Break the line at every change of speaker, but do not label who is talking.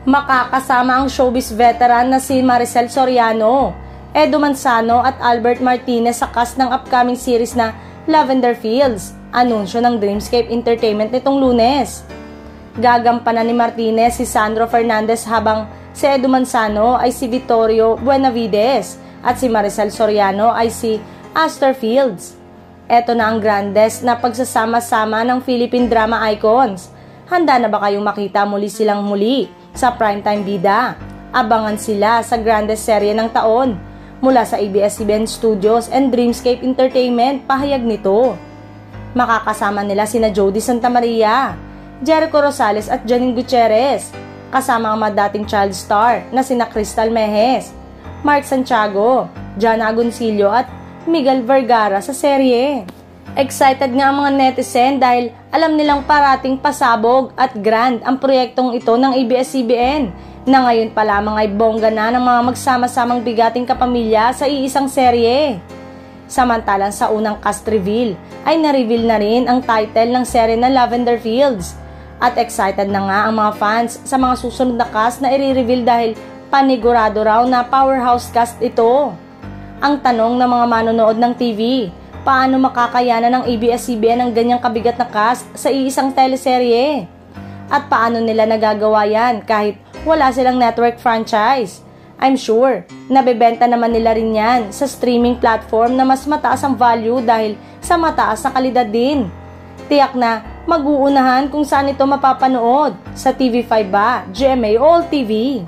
Makakasama ang showbiz veteran na si Maricel Soriano, Edu Manzano at Albert Martinez sa cast ng upcoming series na Lavender Fields, anunsyo ng Dreamscape Entertainment nitong Lunes. Gagampanan ni Martinez si Sandro Fernandez habang si Edu Manzano ay si Vittorio Buenavides at si Maricel Soriano ay si Astor Fields. Eto na ang grandes na pagsasama-sama ng Philippine drama icons. Handa na ba kayong makita silang muli sa primetime bida? Abangan sila sa grandest serye ng taon. Mula sa ABS-CBN Studios and Dreamscape Entertainment, pahayag nito. Makakasama nila sina Jody Santa Maria, Jericho Rosales at Janine Gutierrez, kasama ang mga dating child star na sina Crystal Mejes, Mark Santiago, John Agoncillo at Miguel Vergara sa serye. Excited nga ang mga netizen dahil alam nilang parating pasabog at grand ang proyektong ito ng ABS-CBN na ngayon pa lamang ay bongga na ng mga magsama-samang bigating kapamilya sa iisang serye. Samantalang sa unang cast reveal ay na-reveal na rin ang title ng serye na Lavender Fields at excited na nga ang mga fans sa mga susunod na cast na i-reveal dahil panigurado raw na powerhouse cast ito. Ang tanong ng mga manonood ng TV, paano makakayanan ng ABS-CBN ang ganyang kabigat na cast sa iisang teleserye? At paano nila nagagawa yan kahit wala silang network franchise? I'm sure, nabebenta naman nila rin yan sa streaming platform na mas mataas ang value dahil sa mataas na kalidad din. Tiyak na mag-uunahan kung saan ito mapapanood, sa TV5 ba, GMA o TV.